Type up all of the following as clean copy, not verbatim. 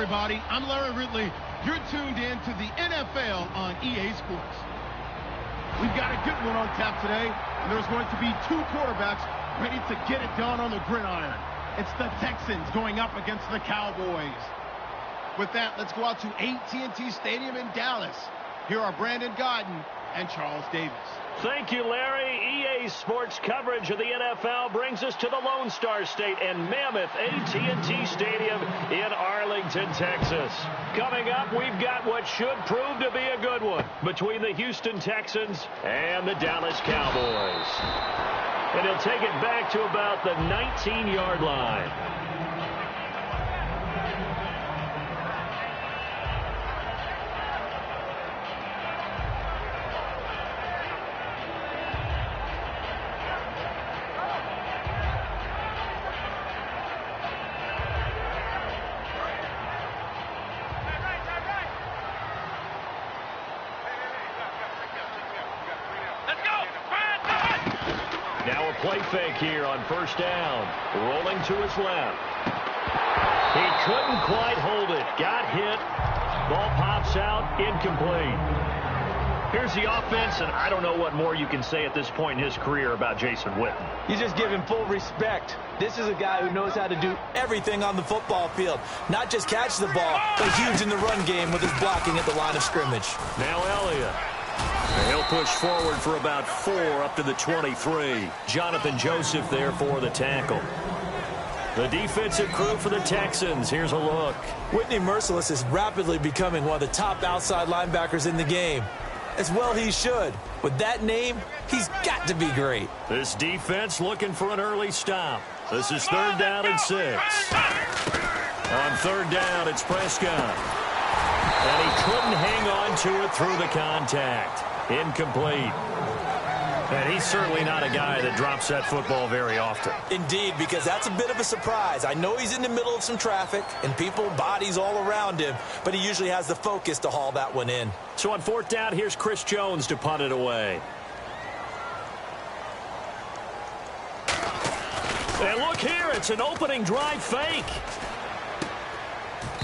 everybody. I'm Larry Ridley. You're tuned in to the NFL on EA Sports. We've got a good one on tap today, and there's going to be two quarterbacks ready to get it done on the gridiron. It's the Texans going up against the Cowboys. With that, let's go out to AT&T Stadium in Dallas. Here are Brandon Godden and Charles Davis. Thank you, Larry. EA Sports coverage of the NFL brings us to the Lone Star State and mammoth AT&T Stadium in Arlington, Texas. Coming up, we've got what should prove to be a good one between the Houston Texans and the Dallas Cowboys. And he'll take it back to about the 19-yard line. Now a play fake here on first down. Rolling to his left. He couldn't quite hold it. Got hit. Ball pops out. Incomplete. Here's the offense, and I don't know what more you can say at this point in his career about Jason Witten. You just give him full respect. This is a guy who knows how to do everything on the football field. Not just catch the ball, but huge in the run game with his blocking at the line of scrimmage. Now Elliott. He'll push forward for about 4 up to the 23. Jonathan Joseph there for the tackle. The defensive crew for the Texans. Here's a look. Whitney Merciless is rapidly becoming one of the top outside linebackers in the game. As well he should. With that name, he's got to be great. This defense looking for an early stop. This is 3rd down and 6. On 3rd down, it's Prescott. And he couldn't hang on to it through the contact. Incomplete. And he's certainly not a guy that drops that football very often. Indeed, because that's a bit of a surprise. I know he's in the middle of some traffic and people, bodies all around him, but he usually has the focus to haul that one in. So on 4th down, here's Chris Jones to punt it away. And look here, it's an opening drive fake.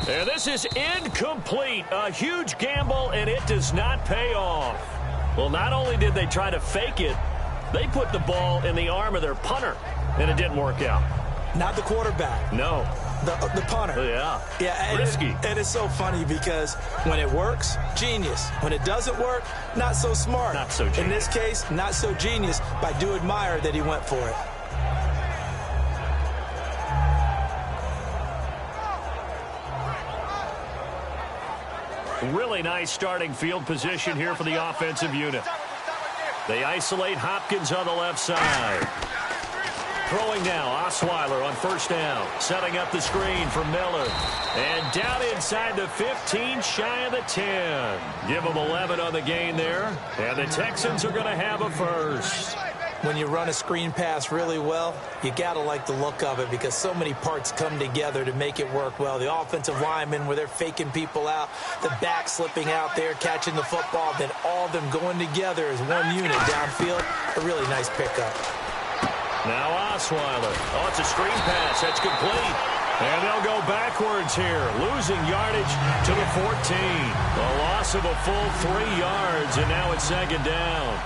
And this is incomplete. A huge gamble, and it does not pay off. Well, not only did they try to fake it, they put the ball in the arm of their punter, and it didn't work out. Not the quarterback. No. The punter. Yeah. Risky. And it's so funny because when it works, genius. When it doesn't work, not so smart. Not so genius. In this case, not so genius, but I do admire that he went for it. Really nice starting field position here for the offensive unit. They isolate Hopkins on the left side. Throwing now, Osweiler on 1st down. Setting up the screen for Miller. And down inside the 15, shy of the 10. Give them 11 on the gain there. And the Texans are going to have a first. When you run a screen pass really well, you got to like the look of it because so many parts come together to make it work well. The offensive linemen, where they're faking people out, the back slipping out there, catching the football, then all of them going together as one unit downfield. A really nice pickup. Now Osweiler. Oh, it's a screen pass. That's complete. And they'll go backwards here, losing yardage to the 14. A loss of a full 3 yards, and now it's 2nd down.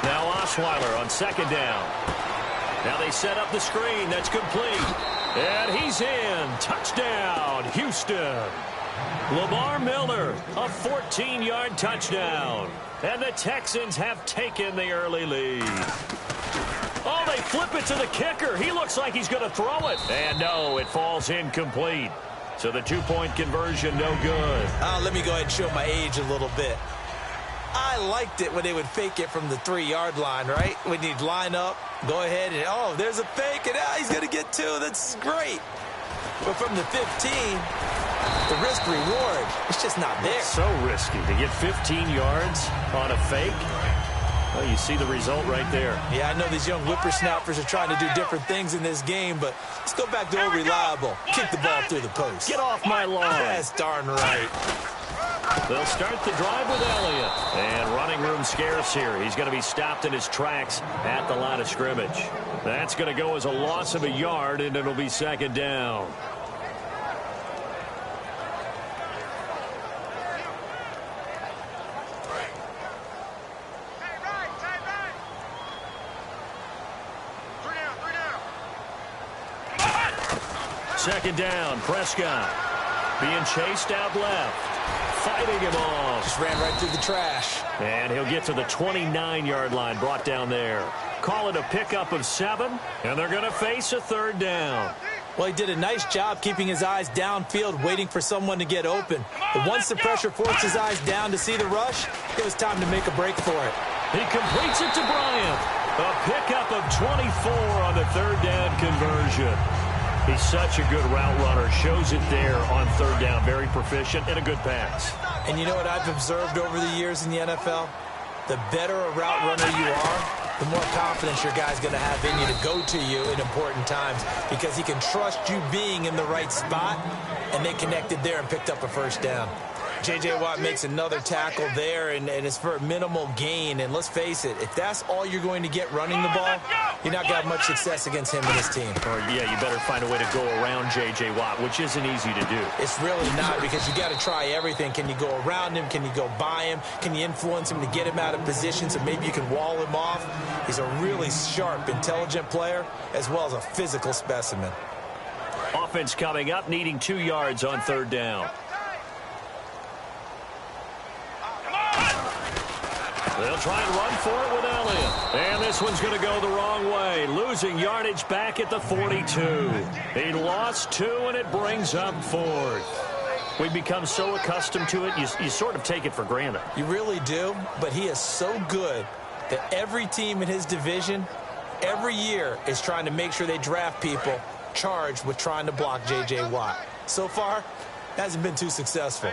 Now Osweiler on 2nd down. Now they set up the screen. That's complete. And he's in. Touchdown, Houston. Lamar Miller, a 14-yard touchdown. And the Texans have taken the early lead. Oh, they flip it to the kicker. He looks like he's going to throw it. And no, it falls incomplete. So the 2-point conversion, no good. Let me go ahead and show my age a little bit. I liked it when they would fake it from the 3-yard line, right? When you'd line up, go ahead, and oh, there's a fake, and he's going to get 2. That's great. But from the 15, the risk-reward, it's just not there. It's so risky to get 15 yards on a fake. Well, you see the result right there. Yeah, I know these young whippersnappers are trying to do different things in this game, but let's go back to old reliable. Kick the ball through the post. Get off my lawn. That's darn right. They'll start the drive with Elliott. And running room scarce here. He's going to be stopped in his tracks at the line of scrimmage. That's going to go as a loss of a yard, and it'll be second down. Second down, Prescott being chased out left, fighting him off. Just ran right through the trash. And he'll get to the 29-yard line, brought down there. Call it a pickup of 7, and they're going to face a third down. Well, he did a nice job keeping his eyes downfield, waiting for someone to get open. But once the pressure forced his eyes down to see the rush, it was time to make a break for it. He completes it to Bryant. A pickup of 24 on the third down conversion. He's such a good route runner. Shows it there on third down. Very proficient and a good pass. And you know what I've observed over the years in the NFL? The better a route runner you are, the more confidence your guy's going to have in you to go to you in important times because he can trust you being in the right spot, and they connected there and picked up a first down. J.J. Watt makes another tackle there, and it's for a minimal gain. And let's face it, if that's all you're going to get running the ball, you're not going to have much success against him and his team. Or, yeah, you better find a way to go around J.J. Watt, which isn't easy to do. It's really not because you got to try everything. Can you go around him? Can you go by him? Can you influence him to get him out of position so maybe you can wall him off? He's a really sharp, intelligent player as well as a physical specimen. Offense coming up, needing 2 yards on third down. They'll try and run for it with Elliott. And this one's going to go the wrong way. Losing yardage back at the 42. He lost 2, and it brings up 4th. We've become so accustomed to it, you sort of take it for granted. You really do, but he is so good that every team in his division, every year, is trying to make sure they draft people charged with trying to block J.J. Watt. So far, hasn't been too successful.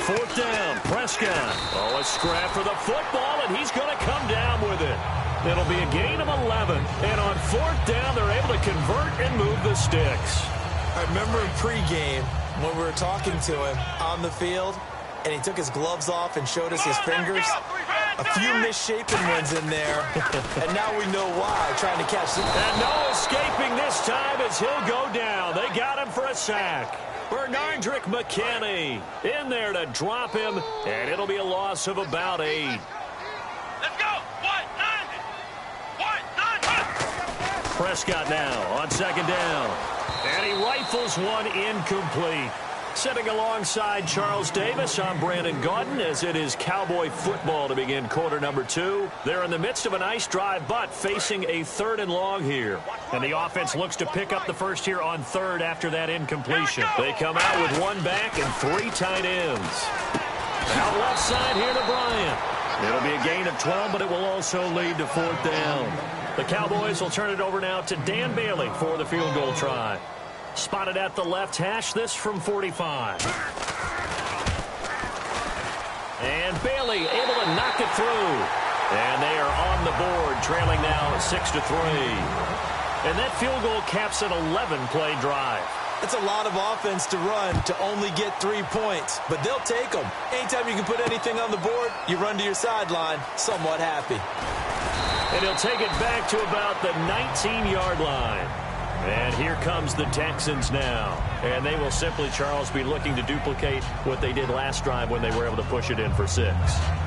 Fourth down, Prescott. Oh, a scrap for the football, and he's going to come down with it. It'll be a gain of 11. And on fourth down, they're able to convert and move the sticks. I remember in pregame when we were talking to him on the field, and he took his gloves off and showed us his fingers. A few misshapen ones in there, and now we know why, trying to catch them. And no escaping this time as he'll go down. They got him for a sack. Bernardrick McKinney in there to drop him, and it'll be a loss of about 8. Let's go! 1-9! Prescott now on second down. And he rifles one incomplete. Sitting alongside Charles Davis, I'm Brandon Gaudin as it is Cowboy football to begin quarter number 2. They're in the midst of a nice drive, but facing a 3rd and long here. And the offense looks to pick up the first here on 3rd after that incompletion. They come out with 1 back and 3 tight ends. Out left side here to Bryant. It'll be a gain of 12, but it will also lead to 4th down. The Cowboys will turn it over now to Dan Bailey for the field goal try. Spotted at the left hash, this from 45. And Bailey able to knock it through. And they are on the board, trailing now 6-3. And that field goal caps an 11-play drive. It's a lot of offense to run to only get 3 points, but they'll take them. Anytime you can put anything on the board, you run to your sideline, somewhat happy. And he'll take it back to about the 19-yard line. And here comes the Texans now. And they will simply, Charles, be looking to duplicate what they did last drive when they were able to push it in for 6.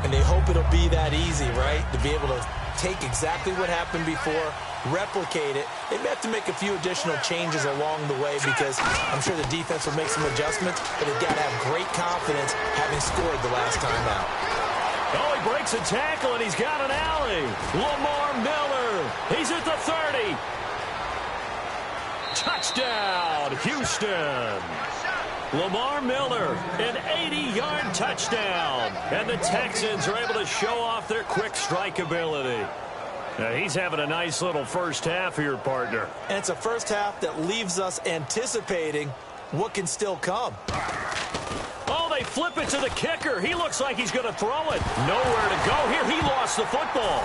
And they hope it'll be that easy, right? To be able to take exactly what happened before, replicate it. They may have to make a few additional changes along the way because I'm sure the defense will make some adjustments, but they've got to have great confidence having scored the last time out. Oh, he breaks a tackle, and he's got an alley. Lamar Miller. He's at the 30. Touchdown, Houston. Lamar Miller, an 80-yard touchdown. And the Texans are able to show off their quick strike ability. Now, he's having a nice little first half here, partner. And it's a first half that leaves us anticipating what can still come. Oh, they flip it to the kicker. He looks like he's going to throw it. Nowhere to go here. He lost the football.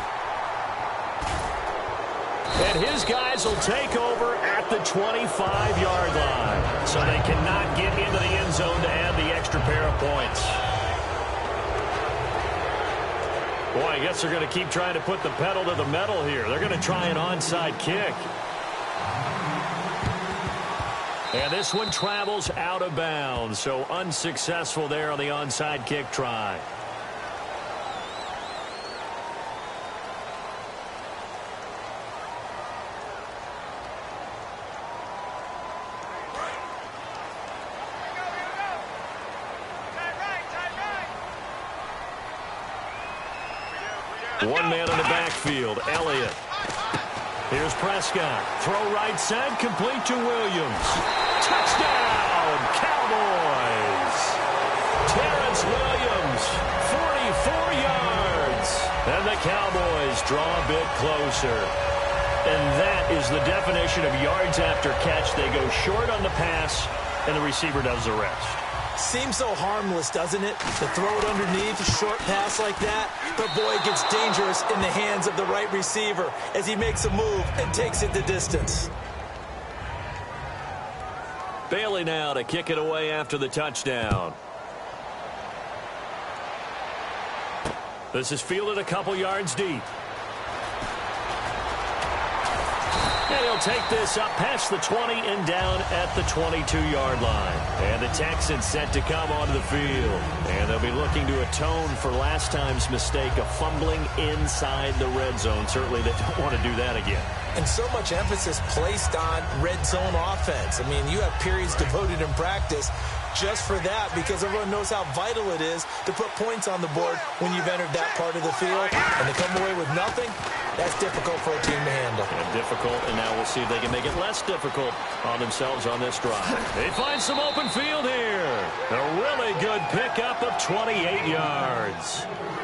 And his guys will take over at the 25-yard line. So they cannot get into the end zone to add the extra pair of points. Boy, I guess they're going to keep trying to put the pedal to the metal here. They're going to try an onside kick. And this one travels out of bounds, so unsuccessful there on the onside kick try. One man in the backfield, Elliott. Here's Prescott. Throw right side, complete to Williams. Touchdown, Cowboys. Terrence Williams, 44 yards. And the Cowboys draw a bit closer. And that is the definition of yards after catch. They go short on the pass, and the receiver does the rest. Seems so harmless, doesn't it? To throw it underneath, a short pass like that. But boy, it gets dangerous in the hands of the right receiver as he makes a move and takes it the distance. Bailey now to kick it away after the touchdown. This is fielded a couple yards deep. And he'll take this up past the 20 and down at the 22-yard line. And the Texans set to come onto the field. And they'll be looking to atone for last time's mistake of fumbling inside the red zone. Certainly they don't want to do that again. And so much emphasis placed on red zone offense. I mean, you have periods devoted in practice just for that because everyone knows how vital it is to put points on the board when you've entered that part of the field. And to come away with nothing, that's difficult for a team to handle. And difficult, and now we'll see if they can make it less difficult on themselves on this drive. They find some open field here. A really good pickup of 28 yards.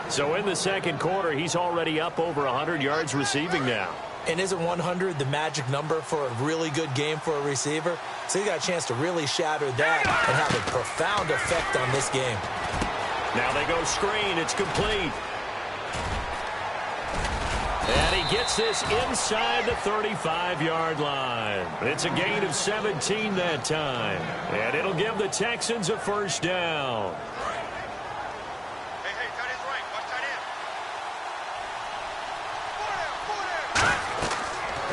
So in the second quarter, he's already up over 100 yards receiving now. And isn't 100 the magic number for a really good game for a receiver? So he got a chance to really shatter that and have a profound effect on this game. Now they go screen. It's complete. And he gets this inside the 35-yard line. It's a gain of 17 that time. And it'll give the Texans a first down. Hey, tight end's right. Watch tight end.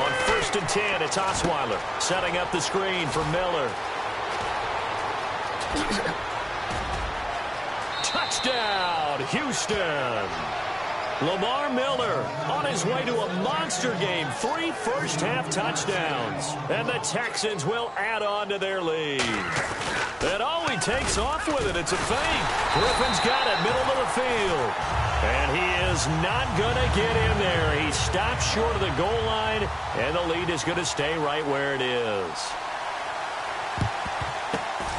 On 1st and 10, it's Osweiler setting up the screen for Miller. Touchdown, Houston. Lamar Miller on his way to a monster game. 3 first-half touchdowns. And the Texans will add on to their lead. And he takes off with it. It's a fake. Griffin's got it, middle of the field. And he is not going to get in there. He stops short of the goal line, and the lead is going to stay right where it is.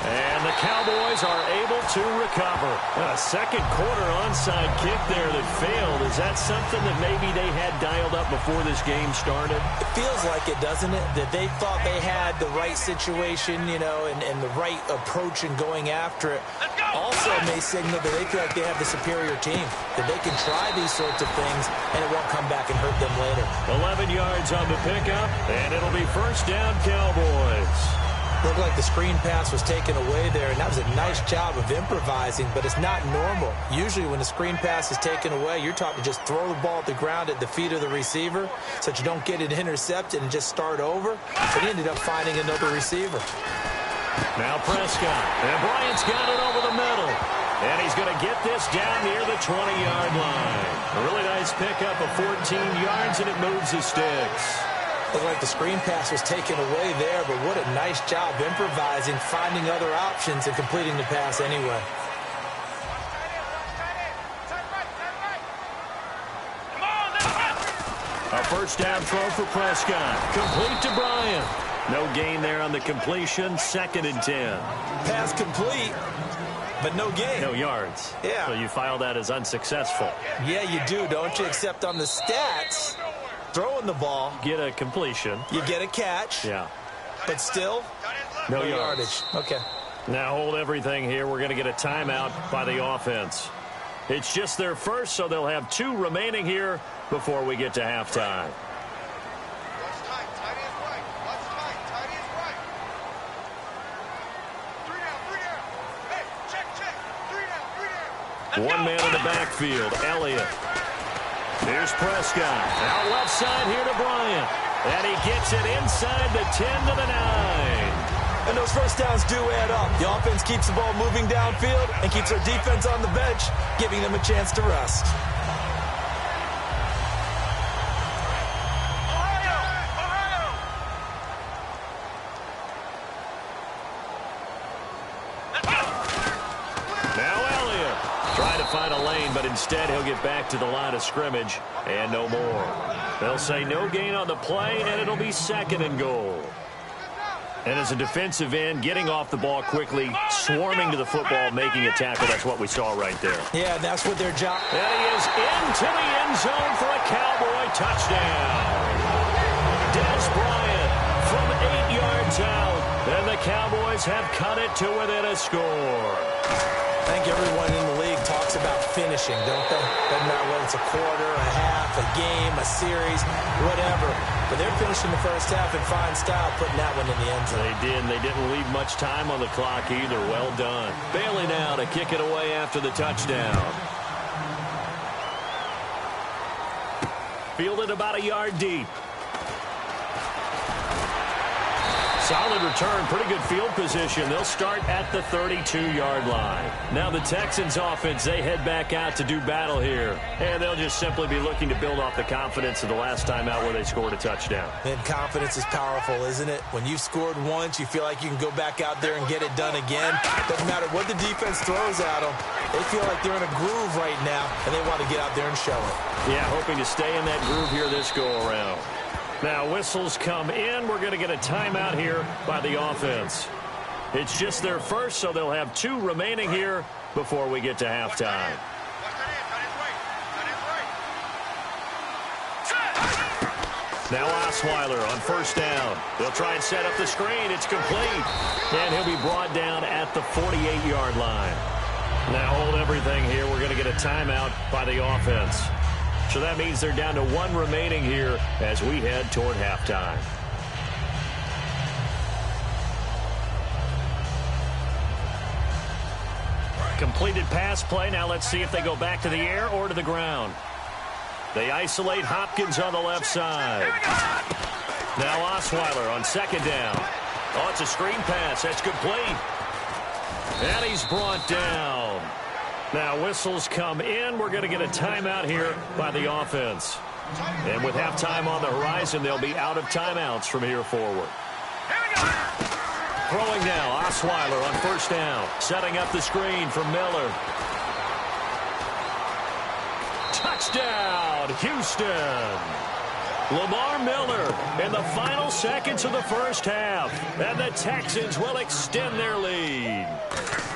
And the Cowboys are able to recover. A second quarter onside kick there that failed. Is that something that maybe they had dialed up before this game started? It feels like it, doesn't it? That they thought they had the right situation, you know, and the right approach in going after it. Also may signal that they feel like they have the superior team, that they can try these sorts of things, and it won't come back and hurt them later. 11 yards on the pickup, and it'll be first down Cowboys. Looked like the screen pass was taken away there, and that was a nice job of improvising, but it's not normal. Usually when the screen pass is taken away, you're taught to just throw the ball at the ground at the feet of the receiver so that you don't get it intercepted and just start over. But he ended up finding another receiver. Now Prescott, and Bryant's got it over the middle. And he's going to get this down near the 20-yard line. A really nice pickup of 14 yards, and it moves the sticks. Looked like the screen pass was taken away there, but what a nice job improvising, finding other options, and completing the pass anyway. A first down throw for Prescott. Complete to Bryant. No gain there on the completion. 2nd and 10. Pass complete, but no gain. No yards. Yeah. So you file that as unsuccessful. Yeah, you do, don't you? Except on the stats, throwing the ball, Get a completion. you get a catch. Yeah. But still, No no yards. yardage. Okay. Now hold everything here. We're going to get a timeout by the offense. It's just their first, so they'll have 2 remaining here before we get to halftime. One man in the backfield, Elliott. Here's Prescott. Out left side here to Bryant. And he gets it inside the 10 to the 9. And those first downs do add up. The offense keeps the ball moving downfield and keeps their defense on the bench, giving them a chance to rest. Find a lane, but instead he'll get back to the line of scrimmage and no more. They'll say no gain on the play, and it'll be 2nd and goal. And as a defensive end, getting off the ball quickly, swarming to the football, making a tackle, that's what we saw right there. Yeah, that's what their job. And he is into the end zone for a Cowboy touchdown. Des Bryant from 8 yards out, and the Cowboys have cut it to within a score. I think everyone in the league talks about finishing, don't they? Doesn't matter whether it's a quarter, a half, a game, a series, whatever. But they're finishing the first half in fine style, putting that one in the end zone. They did, and they didn't leave much time on the clock either. Well done. Bailey now to kick it away after the touchdown. Fielded about a yard deep. Solid return, pretty good field position. They'll start at the 32-yard line. Now the Texans offense, they head back out to do battle here. And they'll just simply be looking to build off the confidence of the last time out where they scored a touchdown. And confidence is powerful, isn't it? When you've scored once, you feel like you can go back out there and get it done again. Doesn't matter what the defense throws at them. They feel like they're in a groove right now, and they want to get out there and show it. Yeah, hoping to stay in that groove here this go-around. Now, whistles come in. We're going to get a timeout here by the offense. It's just their first, so they'll have 2 remaining here before we get to halftime. Now Osweiler on first down. They'll try and set up the screen. It's complete. And he'll be brought down at the 48-yard line. Now hold everything here. We're going to get a timeout by the offense. So that means they're down to 1 remaining here as we head toward halftime. Completed pass play. Now let's see if they go back to the air or to the ground. They isolate Hopkins on the left side. Now Osweiler on second down. Oh, it's a screen pass. That's complete. And he's brought down. Now whistles come in. We're going to get a timeout here by the offense. And with halftime on the horizon, they'll be out of timeouts from here forward. Throwing now, Osweiler on first down. Setting up the screen for Miller. Touchdown, Houston. Lamar Miller in the final seconds of the first half. And the Texans will extend their lead.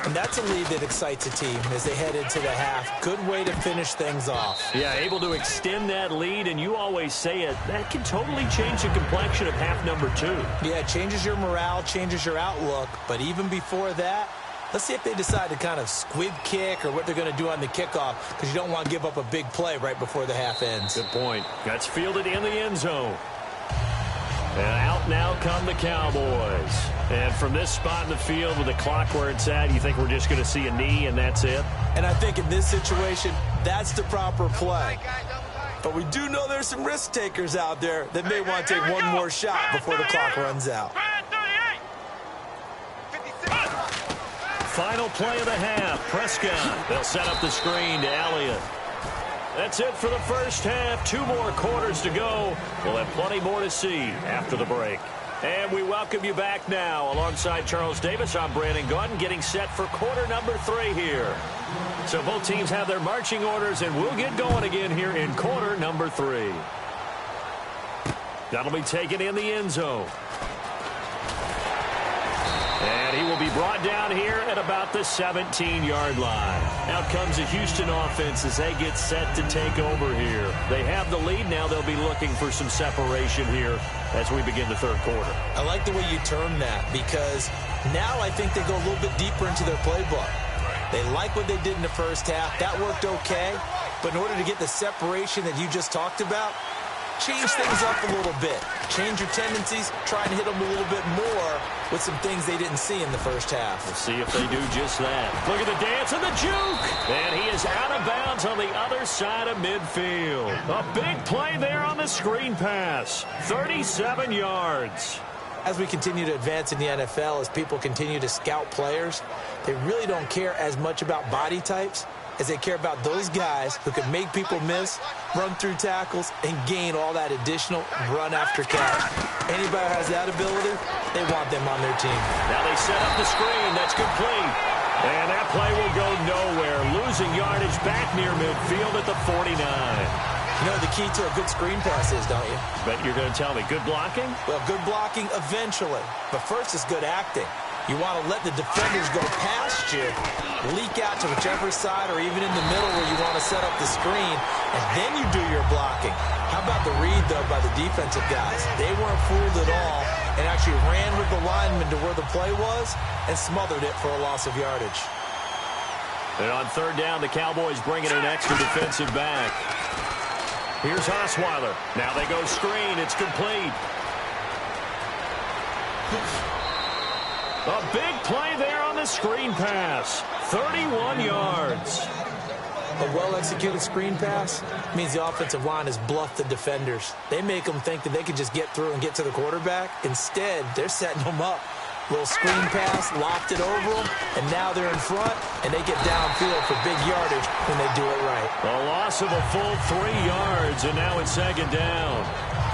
And that's a lead that excites a team as they head into the half. Good way to finish things off. Yeah, able to extend that lead, and you always say it, that can totally change the complexion of half number 2. Yeah, it changes your morale, changes your outlook. But even before that, let's see if they decide to kind of squib kick or what they're going to do on the kickoff, because you don't want to give up a big play right before the half ends. Good point. That's fielded in the end zone. And out now come the Cowboys. And from this spot in the field with the clock where it's at, you think we're just going to see a knee and that's it? And I think in this situation, that's the proper play. But we do know there's some risk takers out there that may want to take one more shot before the clock runs out. Final play of the half. Prescott. They'll set up the screen to Elliott. That's it for the first half. 2 more quarters to go. We'll have plenty more to see after the break. And we welcome you back now. Alongside Charles Davis, I'm Brandon Gaudin, getting set for quarter number 3 here. So both teams have their marching orders, and we'll get going again here in quarter number 3. That'll be taken in the end zone. And he will be brought down here at about the 17-yard line. Out comes the Houston offense as they get set to take over here. They have the lead now. They'll be looking for some separation here as we begin the third quarter. I like the way you term that, because Now I think they go a little bit deeper into their playbook. They like what they did in the first half. That worked okay. But in order to get the separation that you just talked about, change things up a little bit. Change your tendencies. Try and hit them a little bit more with some things they didn't see in the first half. We'll see if they do just that. Look at the dance and the juke. And he is out of bounds on the other side of midfield. A big play there on the screen pass. 37 yards. As we continue to advance in the NFL, as people continue to scout players, they really don't care as much about body types as they care about those guys who can make people miss, run through tackles, and gain all that additional run after catch. Anybody who has that ability, they want them on their team. Now they set up the screen. That's complete. And that play will go nowhere. Losing yardage back near midfield at the 49. You know the key to a good screen pass is, don't you? Bet you're going to tell me good blocking? Well, good blocking eventually. But first is good acting. You want to let the defenders go past you, leak out to whichever side or even in the middle where you want to set up the screen, and then you do your blocking. How about the read, though, by the defensive guys? They weren't fooled at all and actually ran with the lineman to where the play was and smothered it for a loss of yardage. And on third down, the Cowboys bring in an extra defensive back. Here's Osweiler. Now they go screen. It's complete. A big play there on the screen pass. 31 yards. A well-executed screen pass means the offensive line has bluffed the defenders. They make them think that they can just get through and get to the quarterback. Instead, they're setting them up. Little screen pass, lopped it over them, and now they're in front, and they get downfield for big yardage when they do it right. A loss of a full 3 yards, and now it's second down.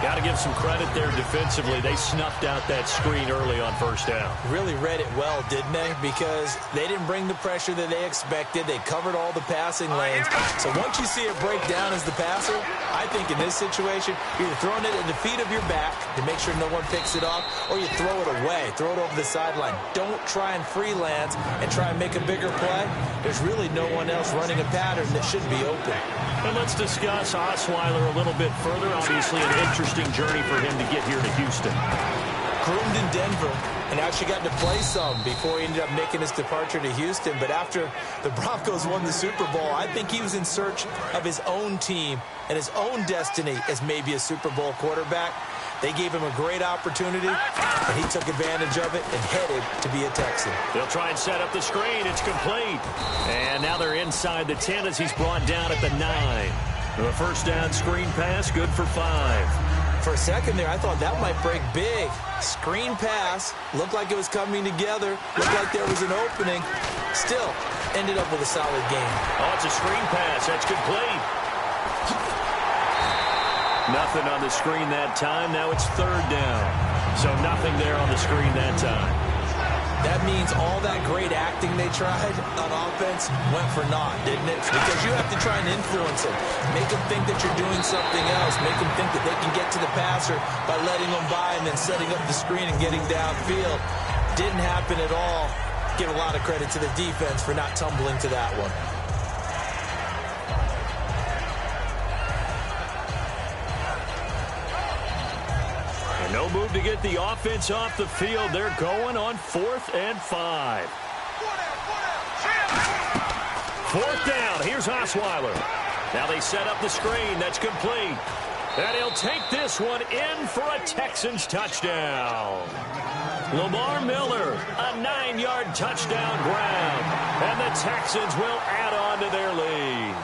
Got to give some credit there defensively. They snuffed out that screen early on first down. Really read it well, didn't they? Because they didn't bring the pressure that they expected. They covered all the passing lanes. So once you see it break down as the passer, I think in this situation, you're either throwing it at the feet of your back to make sure no one picks it off, or you throw it away, throw it over the sideline. Don't try and freelance and try and make a bigger play. There's really no one else running a pattern that should be open. And let's discuss Osweiler a little bit further. Obviously, an interesting journey for him to get here to Houston. Groomed in Denver and actually got to play some before he ended up making his departure to Houston. But after the Broncos won the Super Bowl, I think he was in search of his own team and his own destiny as maybe a Super Bowl quarterback. They gave him a great opportunity, and he took advantage of it and headed to be a Texan. They'll try and set up the screen. It's complete. And now they're inside the 10 as he's brought down at the 9. The first down screen pass, good for 5. For a second there, I thought that might break big. Screen pass, looked like it was coming together, looked like there was an opening. Still, ended up with a solid game. Oh, it's a screen pass. That's complete. Nothing on the screen that time. Now it's third down. So nothing there on the screen that time. That means all that great acting they tried on offense went for naught, didn't it? Because you have to try and influence them. Make them think that you're doing something else. Make them think that they can get to the passer by letting them by and then setting up the screen and getting downfield. Didn't happen at all. Give a lot of credit to the defense for not tumbling to that one. No move to get the offense off the field. They're going on 4th and 5. 4th down. Here's Osweiler. Now they set up the screen. That's complete. And he'll take this one in for a Texans touchdown. Lamar Miller, a 9-yard touchdown grab. And the Texans will add on to their lead.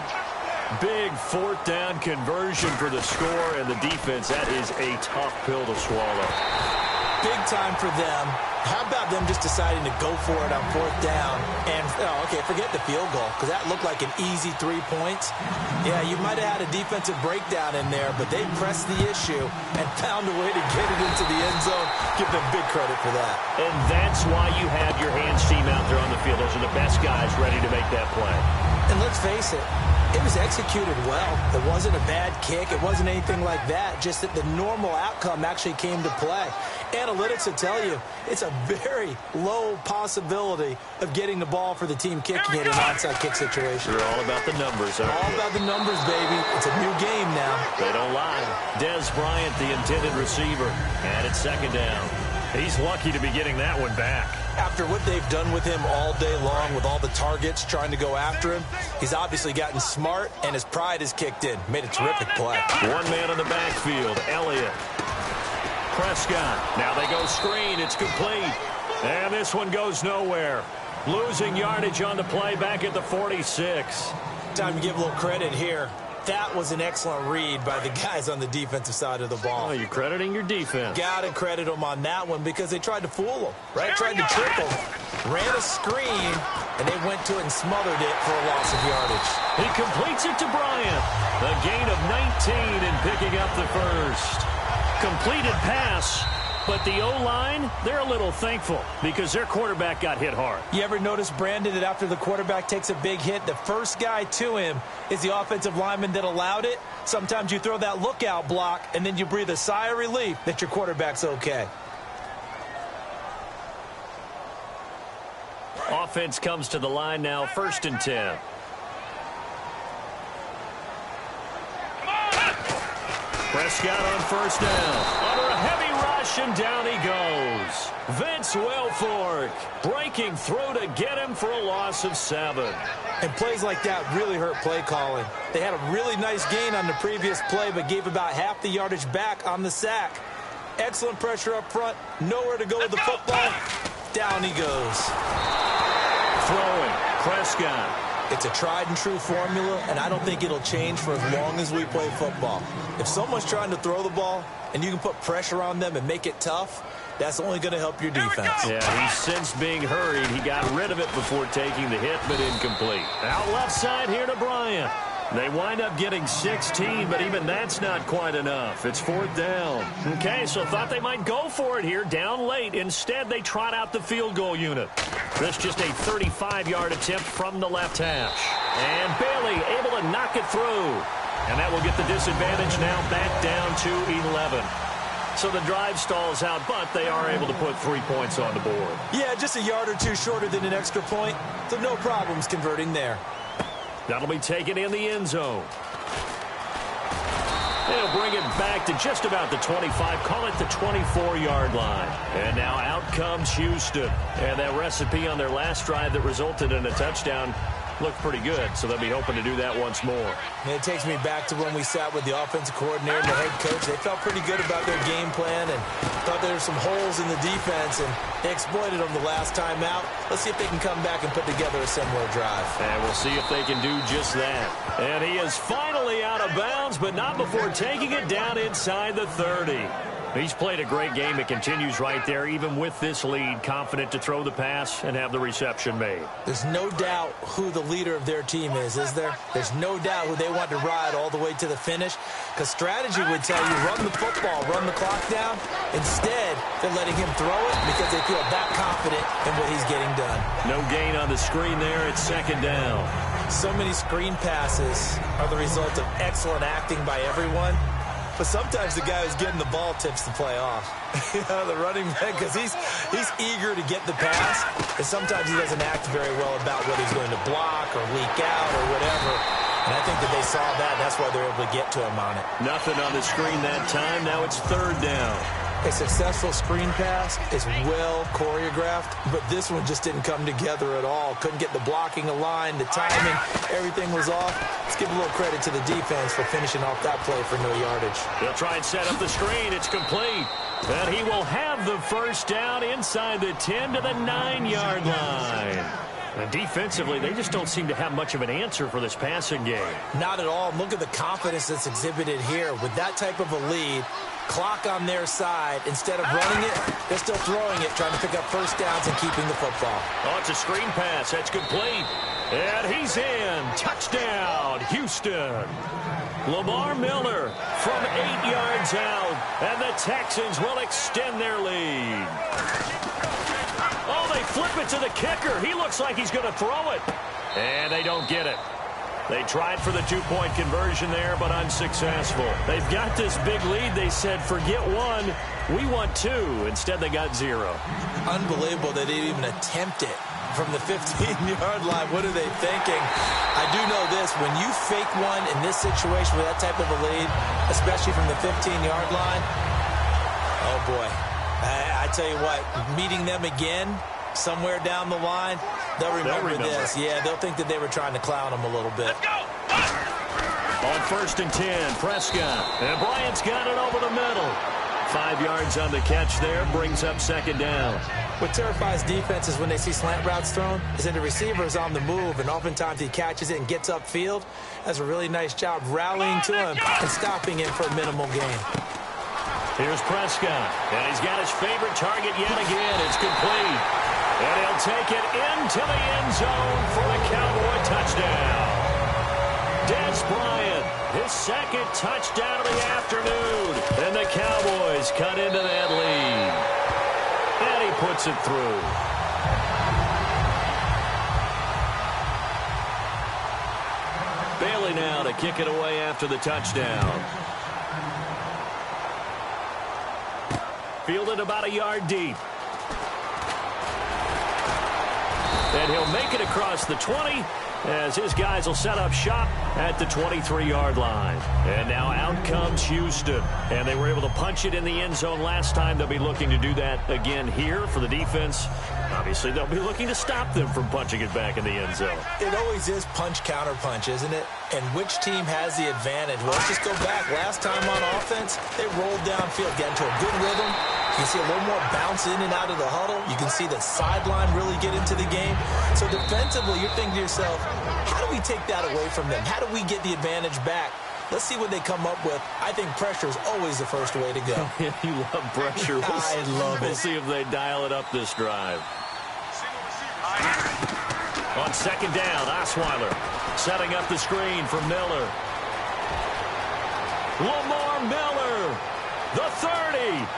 Big 4th down conversion for the score, and the defense, that is a tough pill to swallow. Big time for them. How about them just deciding to go for it on 4th down? And, okay, forget the field goal, because that looked like an easy 3 points. Yeah, you might have had a defensive breakdown in there, but they pressed the issue and found a way to get it into the end zone. Give them big credit for that. And that's why you have your hands team out there on the field. Those are the best guys ready to make that play. And let's face it, it was executed well. It wasn't a bad kick. It wasn't anything like that. Just that the normal outcome actually came to play. Analytics will tell you it's a very low possibility of getting the ball for the team kicking it in an onside kick situation. They're all about the numbers, aren't all they? about the numbers, baby. It's a new game now. They don't lie. Dez Bryant, the intended receiver. And it's second down. He's lucky to be getting that one back. After what they've done with him all day long, with all the targets trying to go after him, he's obviously gotten smart, and his pride has kicked in. Made a terrific play. One man in the backfield, Elliott. Prescott. Now they go screen. It's complete. And this one goes nowhere. Losing yardage on the play back at the 46. Time to give a little credit here. That was an excellent read by the guys on the defensive side of the ball. Oh, you're crediting your defense. Got to credit them on that one because they tried to fool him, right? Tried to trick him. Ran a screen, and they went to it and smothered it for a loss of yardage. He completes it to Bryant. A gain of 19 and picking up the first. Completed pass. But the O-line, they're a little thankful because their quarterback got hit hard. You ever notice, Brandon, that after the quarterback takes a big hit, the first guy to him is the offensive lineman that allowed it? Sometimes you throw that lookout block, and then you breathe a sigh of relief that your quarterback's okay. Offense comes to the line now, 1st and 10. Prescott on 1st down. Under a heavy rush, and down he goes. Vince Wilfork breaking through to get him for a loss of 7. And plays like that really hurt play calling. They had a really nice gain on the previous play, but gave about half the yardage back on the sack. Excellent pressure up front. Nowhere to go with the football. Down he goes. Throwing, Prescott. It's a tried-and-true formula, and I don't think it'll change for as long as we play football. If someone's trying to throw the ball and you can put pressure on them and make it tough, that's only going to help your defense. Yeah, he's since being hurried. He got rid of it before taking the hit, but incomplete. Out left side here to Bryant. They wind up getting 16, but even that's not quite enough. It's 4th down. Okay, so thought they might go for it here, down late. Instead, they trot out the field goal unit. That's just a 35-yard attempt from the left hash. And Bailey able to knock it through. And that will get the disadvantage now back down to 11. So the drive stalls out, but they are able to put 3 points on the board. Yeah, just a yard or two shorter than an extra point, so no problems converting there. That'll be taken in the end zone. They'll bring it back to just about the 25, call it the 24-yard line. And now out comes Houston. And that recipe on their last drive that resulted in a touchdown looked pretty good, so they'll be hoping to do that once more. And it takes me back to when we sat with the offensive coordinator and the head coach. They felt pretty good about their game plan and thought there were some holes in the defense, and they exploited them the last time out. Let's see if they can come back and put together a similar drive. And we'll see if they can do just that. And he is finally out of bounds, but not before taking it down inside the 30. He's played a great game. It continues right there, even with this lead, confident to throw the pass and have the reception made. There's no doubt who the leader of their team is there? There's no doubt who they want to ride all the way to the finish, because strategy would tell you run the football, run the clock down. Instead, they're letting him throw it because they feel that confident in what he's getting done. No gain on the screen there. It's 2nd down. So many screen passes are the result of excellent acting by everyone. But sometimes the guy who's getting the ball tips the play off. The running back, because he's eager to get the pass, and sometimes he doesn't act very well about what he's going to block or leak out or whatever. And I think that they saw that. That's why they're able to get to him on it. Nothing on the screen that time. Now it's 3rd down. A successful screen pass is well choreographed, but this one just didn't come together at all. Couldn't get the blocking aligned, the timing, everything was off. Let's give a little credit to the defense for finishing off that play for no yardage. They'll try and set up the screen. It's complete. And he will have the 1st down inside the 10 to the 9-yard line. And defensively, they just don't seem to have much of an answer for this passing game. Not at all. Look at the confidence that's exhibited here. With that type of a lead, clock on their side, instead of running it, they're still throwing it, trying to pick up 1st downs and keeping the football. Oh, it's a screen pass. That's complete. And he's in. Touchdown, Houston. Lamar Miller from 8 yards out, and the Texans will extend their lead. Oh, they flip it to the kicker. He looks like he's going to throw it. And they don't get it. They tried for the 2-point conversion there, but unsuccessful. They've got this big lead. They said, forget 1, we want 2. Instead, they got 0. Unbelievable they didn't even attempt it from the 15-yard line. What are they thinking? I do know this. When you fake one in this situation with that type of a lead, especially from the 15-yard line, oh, boy. I tell you what, meeting them again, somewhere down the line, they'll remember this. Yeah, they'll think that they were trying to clown him a little bit. Let's go. On 1st and 10, Prescott. And Bryant's got it over the middle. 5 yards on the catch there, brings up 2nd down. What terrifies defenses when they see slant routes thrown is that the receiver is on the move, and oftentimes he catches it and gets upfield. That's a really nice job rallying to him and stopping him for a minimal gain. Here's Prescott, and he's got his favorite target yet again. It's complete. And he'll take it into the end zone for the Cowboy touchdown. Des Bryant, his 2nd touchdown of the afternoon. And the Cowboys cut into that lead. And he puts it through. Bailey now to kick it away after the touchdown. Fielded about a yard deep. And he'll make it across the 20 as his guys will set up shop at the 23-yard line. And now out comes Houston. And they were able to punch it in the end zone last time. They'll be looking to do that again here for the defense. Obviously, they'll be looking to stop them from punching it back in the end zone. It always is punch-counter-punch, isn't it? And which team has the advantage? Well, let's just go back. Last time on offense, they rolled downfield, got into a good rhythm. You can see a little more bounce in and out of the huddle. You can see the sideline really get into the game. So defensively, you're thinking to yourself, how do we take that away from them? How do we get the advantage back? Let's see what they come up with. I think pressure is always the first way to go. You love pressure. I love it. We'll see if they dial it up this drive. On 2nd down, Osweiler setting up the screen for Miller. Lamar Miller, the 30.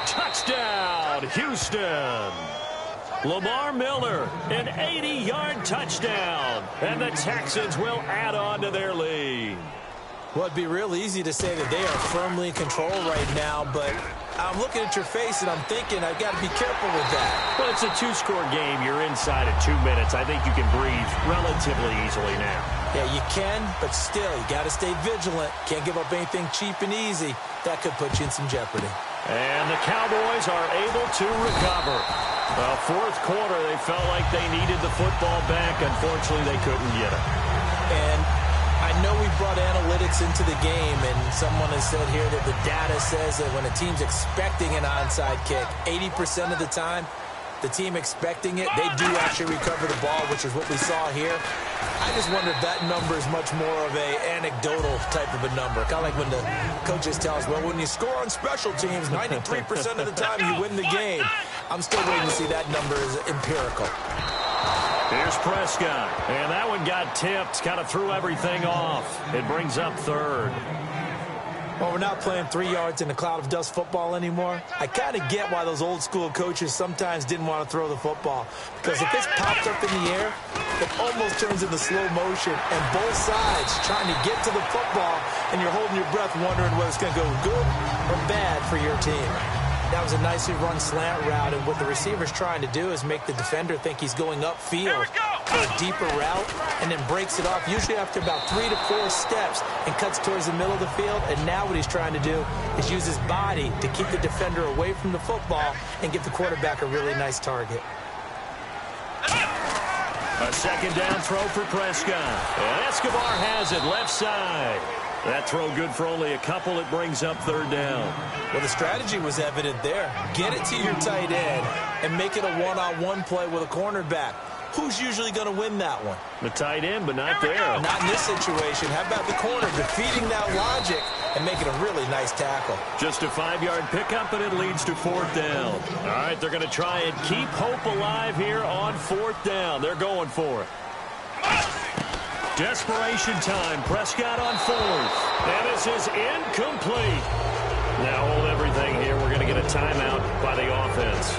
Touchdown, Houston. Lamar Miller, an 80-yard touchdown. And the Texans will add on to their lead. Well, it'd be real easy to say that they are firmly in control right now, but I'm looking at your face and I'm thinking I've got to be careful with that. Well, it's a 2-score game. You're inside at 2 minutes. I think you can breathe relatively easily now. Yeah, you can, but still, you got to stay vigilant. Can't give up anything cheap and easy. That could put you in some jeopardy. And the Cowboys are able to recover. Well, 4th quarter, they felt like they needed the football back. Unfortunately, they couldn't get it. And I know we brought analytics into the game, and someone has said here that the data says that when a team's expecting an onside kick, 80% of the time, the team expecting it, they do actually recover the ball, which is what we saw here. I just wonder if that number is much more of a anecdotal type of a number. Kind of like when the coaches tell us, well, when you score on special teams, 93% of the time you win the game. I'm still waiting to see that number is empirical. Here's Prescott, and that one got tipped, kind of threw everything off. It brings up 3rd. Well, we're not playing 3 yards in a cloud of dust football anymore. I kind of get why those old school coaches sometimes didn't want to throw the football. Because if it's popped up in the air, it almost turns into slow motion. And both sides trying to get to the football, and you're holding your breath wondering whether it's going to go good or bad for your team. That was a nicely run slant route, and what the receiver's trying to do is make the defender think he's going upfield for a deeper route, and then breaks it off, usually after about 3 to 4 steps, and cuts towards the middle of the field. And now what he's trying to do is use his body to keep the defender away from the football and give the quarterback a really nice target. A 2nd down throw for Prescott. And Escobar has it left side. That throw good for only a couple. It brings up 3rd down. Well, the strategy was evident there. Get it to your tight end and make it a one-on-one play with a cornerback. Who's usually going to win that one? The tight end, but not there. Not in this situation. How about the corner defeating that logic and making a really nice tackle? Just a 5-yard pickup, and it leads to 4th down. All right, they're going to try and keep hope alive here on 4th down. They're going for it. Desperation time. Prescott on 4th. And this is incomplete. Now hold everything here. We're going to get a timeout by the offense.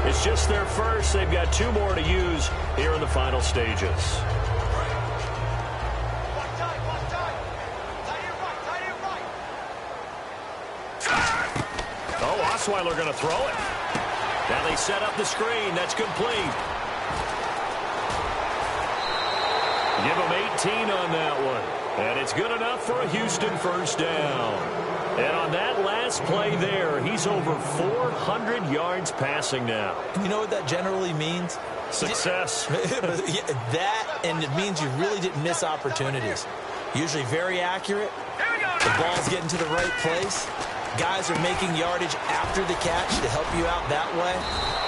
It's just their first. They've got 2 more to use here in the final stages. Oh, Osweiler going to throw it. Now they set up the screen. That's complete. Give them 18 on that one. And it's good enough for a Houston 1st down. And on that last play there, he's over 400 yards passing now. You know what that generally means? Success. That, and it means you really didn't miss opportunities. Usually very accurate. The ball's getting to the right place. Guys are making yardage after the catch to help you out that way.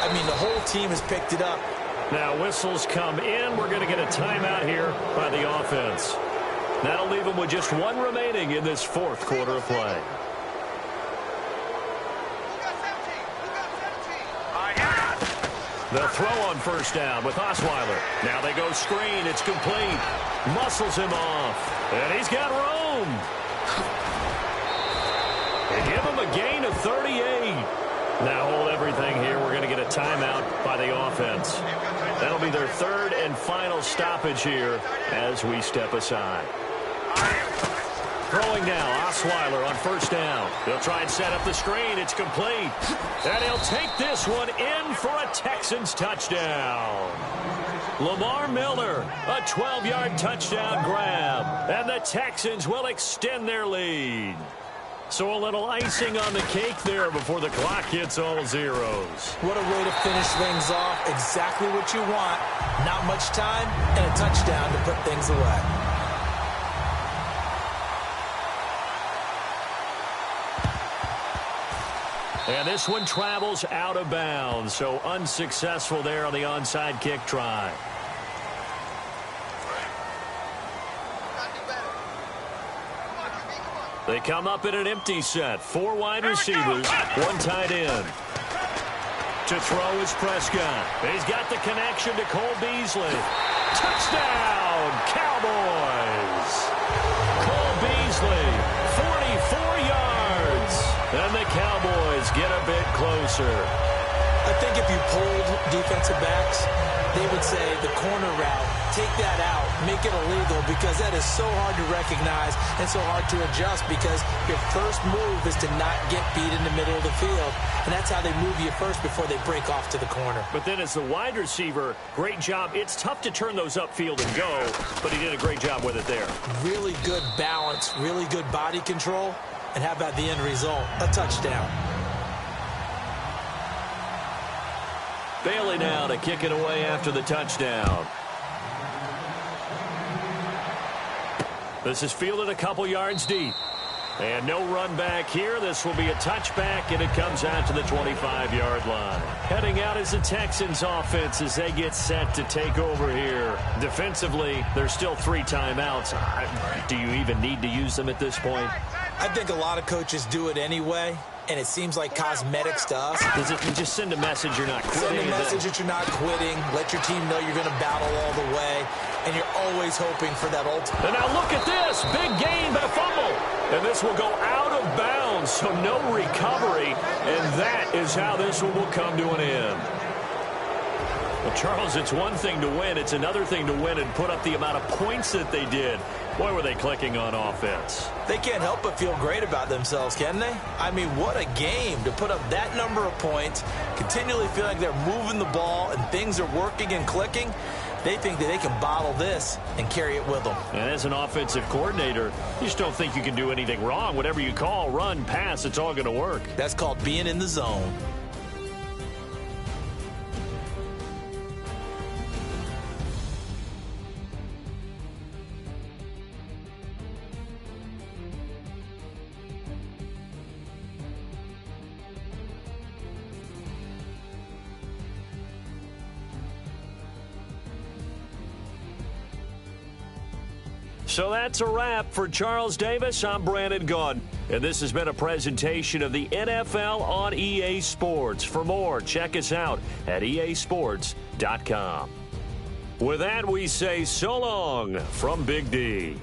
I mean, the whole team has picked it up. Now whistles come in. We're going to get a timeout here by the offense. That'll leave them with just one remaining in this fourth quarter of play. They'll throw on first down with Osweiler. Now they go screen. It's complete. Muscles him off. And he's got room. They give him a gain of 38. Now hold everything here. We're going to get a timeout by the offense. That'll be their third and final stoppage here as we step aside. Throwing now, Osweiler on first down. He'll try and set up the screen. It's complete. And he'll take this one in for a Texans touchdown. Lamar Miller, a 12-yard touchdown grab. And the Texans will extend their lead. So a little icing on the cake there before the clock hits all zeros. What a way to finish things off. Exactly what you want. Not much time and a touchdown to put things away. And this one travels out of bounds, so unsuccessful there on the onside kick try. They come up in an empty set. 4 wide receivers, 1 tight end. To throw is Prescott. He's got the connection to Cole Beasley. Touchdown, Cowboys! Cole Beasley, 44 yards. And the Cowboys get a bit closer. I think if you pulled defensive backs, they would say the corner route, take that out, make it illegal, because that is so hard to recognize and so hard to adjust, because your first move is to not get beat in the middle of the field. And that's how they move you first before they break off to the corner. But then as the wide receiver, great job. It's tough to turn those upfield and go, but he did a great job with it there. Really good balance, really good body control. And how about the end result? A touchdown. Bailey now to kick it away after the touchdown. This is fielded a couple yards deep. And no run back here. This will be a touchback, and it comes out to the 25-yard line. Heading out is the Texans offense as they get set to take over here. Defensively, there's still 3 timeouts. Do you even need to use them at this point? I think a lot of coaches do it anyway, and it seems like cosmetics to us. Does it just send a message you're not quitting? Send a message that you're not quitting. Let your team know you're going to battle all the way, and you're always hoping for that ultimate. And now look at this. Big gain, but a fumble. And this will go out of bounds, so no recovery. And that is how this one will come to an end. Well, Charles, it's one thing to win. It's another thing to win and put up the amount of points that they did. Boy, were they clicking on offense. They can't help but feel great about themselves, can they? I mean, what a game to put up that number of points, continually feel like they're moving the ball and things are working and clicking. They think that they can bottle this and carry it with them. And as an offensive coordinator, you just don't think you can do anything wrong. Whatever you call, run, pass, it's all going to work. That's called being in the zone. So that's a wrap for Charles Davis. I'm Brandon Gaudin, and this has been a presentation of the NFL on EA Sports. For more, check us out at easports.com. With that, we say so long from Big D.